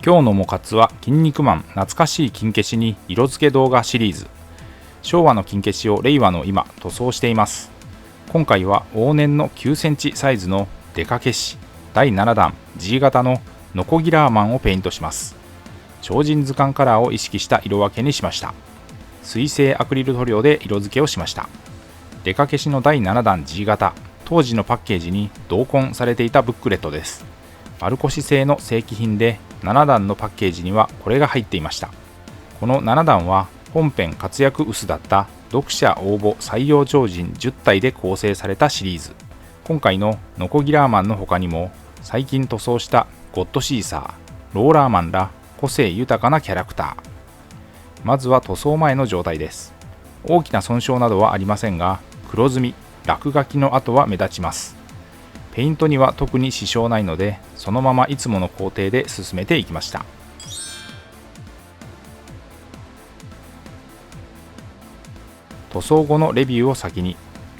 今日のもかつは筋肉マン懐かしい金消しに色付け動画シリーズ。昭和の金消しを令和の今塗装しています。今回は往年の9センチサイズのデカ消し第7弾 G 型のノコギラーマンをペイントします。超人図鑑カラーを意識した色分けにしました。水性アクリル塗料で色付けをしました。デカ消しの第7弾 G 型、当時のパッケージに同梱されていたブックレットです。丸腰製の正規品で7段のパッケージにはこれが入っていました。この7段は本編活躍薄だった読者応募採用超人10体で構成されたシリーズ。今回のノコギラーマンの他にも最近塗装したゴッドシーサー、ローラーマンら個性豊かなキャラクター。まずは塗装前の状態です。大きな損傷などはありませんが、黒ずみ、落書きの跡は目立ちます。ペイントには特に支障ないので、そのままいつもの工程で進めていきました。塗装後のレビューを先に。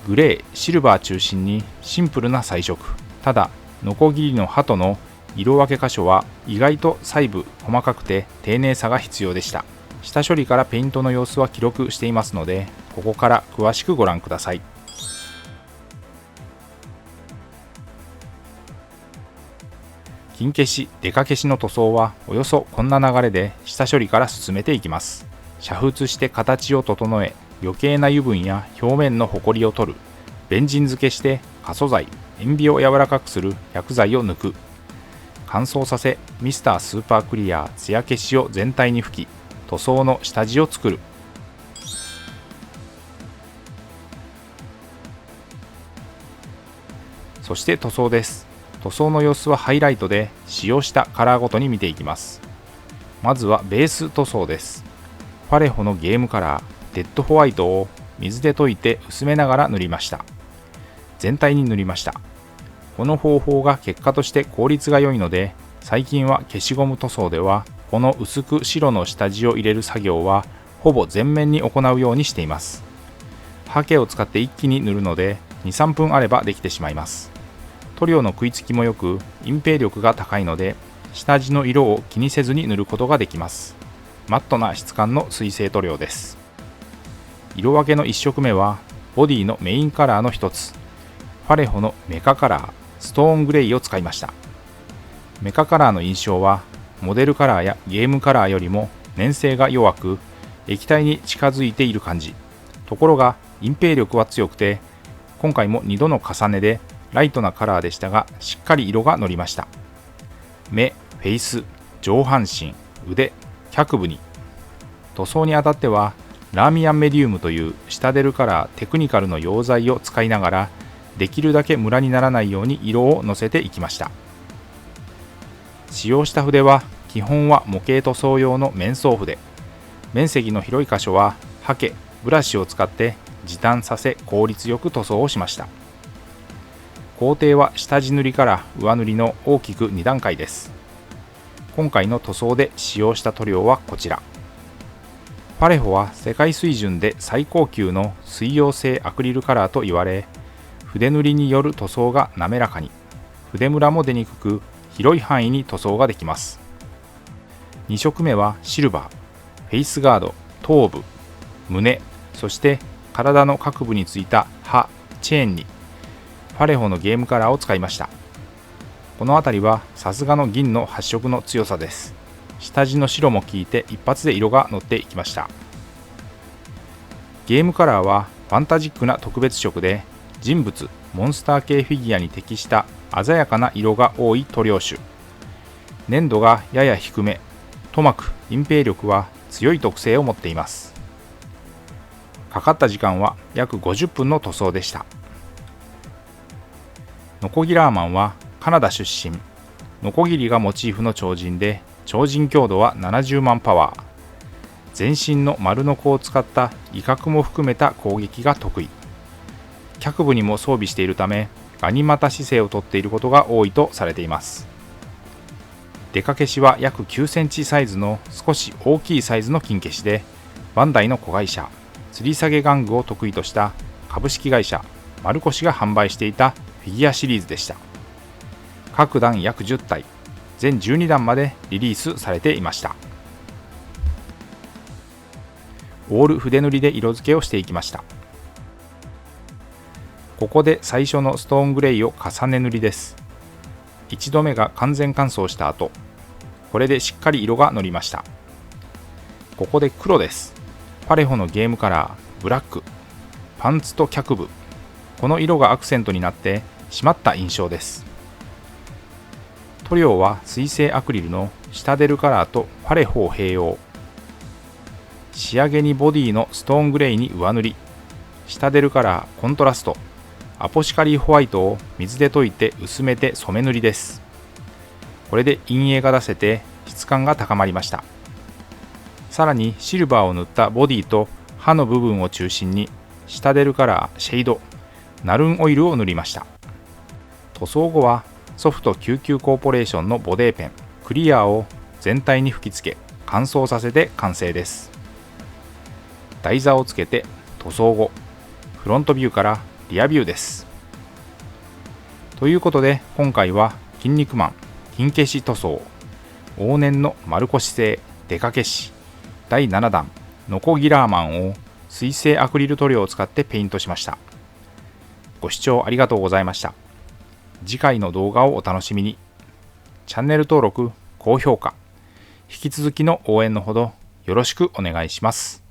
グレー、シルバー中心にシンプルな彩色。ただ、ノコギリの刃との色分け箇所は意外と細部細かくて丁寧さが必要でした。下処理からペイントの様子は記録していますので、ここから詳しくご覧ください。金消し、デカ消しの塗装はおよそこんな流れで下処理から進めていきます。煮沸して形を整え、余計な油分や表面のホコリを取る。ベンジン漬けして過素材、塩ビを柔らかくする薬剤を抜く。乾燥させ、ミスタースーパークリア艶消しを全体に吹き、塗装の下地を作る。そして塗装です。塗装の様子はハイライトで使用したカラーごとに見ていきます。まずはベース塗装です。ファレホのゲームカラー、デッドホワイトを水で溶いて薄めながら塗りました。全体に塗りました。この方法が結果として効率が良いので、最近は消しゴム塗装ではこの薄く白の下地を入れる作業はほぼ全面に行うようにしています。ハケを使って一気に塗るので 2,3 分あればできてしまいます。塗料の食いつきも良く隠蔽力が高いので、下地の色を気にせずに塗ることができます。マットな質感の水性塗料です。色分けの1色目はボディのメインカラーの一つ、ファレホのメカカラーストーングレイを使いました。メカカラーの印象はモデルカラーやゲームカラーよりも粘性が弱く液体に近づいている感じ。ところが隠蔽力は強くて、今回も2度の重ねでライトなカラーでしたが、しっかり色が乗りました。目、フェイス、上半身、腕、脚部に。塗装にあたってはラーミアンメディウムという下出るカラーテクニカルの溶剤を使いながら、できるだけムラにならないように色をのせていきました。使用した筆は基本は模型塗装用の面相筆。面積の広い箇所はハケ、ブラシを使って時短させ効率よく塗装をしました。工程は下地塗りから上塗りの大きく2段階です。今回の塗装で使用した塗料はこちら。ファレホは世界水準で最高級の水溶性アクリルカラーと言われ、筆塗りによる塗装が滑らかに、筆ムラも出にくく、広い範囲に塗装ができます。2色目はシルバー、フェイスガード、頭部、胸、そして体の各部についた刃、チェーンに、ファレホのゲームカラーを使いました。この辺りはさすがの銀の発色の強さです。下地の白も効いて一発で色が乗っていきました。ゲームカラーはファンタジックな特別色で、人物、モンスター系フィギュアに適した鮮やかな色が多い塗料種。粘度がやや低め、塗膜、隠蔽力は強い特性を持っています。かかった時間は約50分の塗装でした。ノコギラーマンはカナダ出身、ノコギリがモチーフの超人で、超人強度は70万パワー。全身の丸ノコを使った威嚇も含めた攻撃が得意。脚部にも装備しているため、ガニ股姿勢をとっていることが多いとされています。デカ消しは約9センチサイズの少し大きいサイズの金消しで、バンダイの子会社、吊り下げ玩具を得意とした株式会社丸越が販売していたフィギュアシリーズでした。各段約10体、全12弾までリリースされていました。オール筆塗りで色付けをしていきました。ここで最初のストーングレイを重ね塗りです。1度目が完全乾燥した後、これでしっかり色がのりました。ここで黒です。パレホのゲームカラー、ブラック、パンツと脚部、この色がアクセントになって締まった印象です。塗料は水性アクリルのシタデルカラーとパレホを併用。仕上げにボディのストーングレイに上塗り、シタデルカラーコントラスト、アポシカリーホワイトを水で溶いて薄めて染め塗りです。これで陰影が出せて質感が高まりました。さらにシルバーを塗ったボディと刃の部分を中心にシタデルカラーシェード、ナルンオイルを塗りました。塗装後はソフト99コーポレーションのボデーペンクリアを全体に吹き付け乾燥させて完成です。台座をつけて塗装後、フロントビューからリアビューです。ということで今回は筋肉マン金消し塗装往年の丸腰製デカ消し第7弾ノコギラーマンを水性アクリル塗料を使ってペイントしました。ご視聴ありがとうございました。次回の動画をお楽しみに。チャンネル登録、高評価、引き続きの応援のほどよろしくお願いします。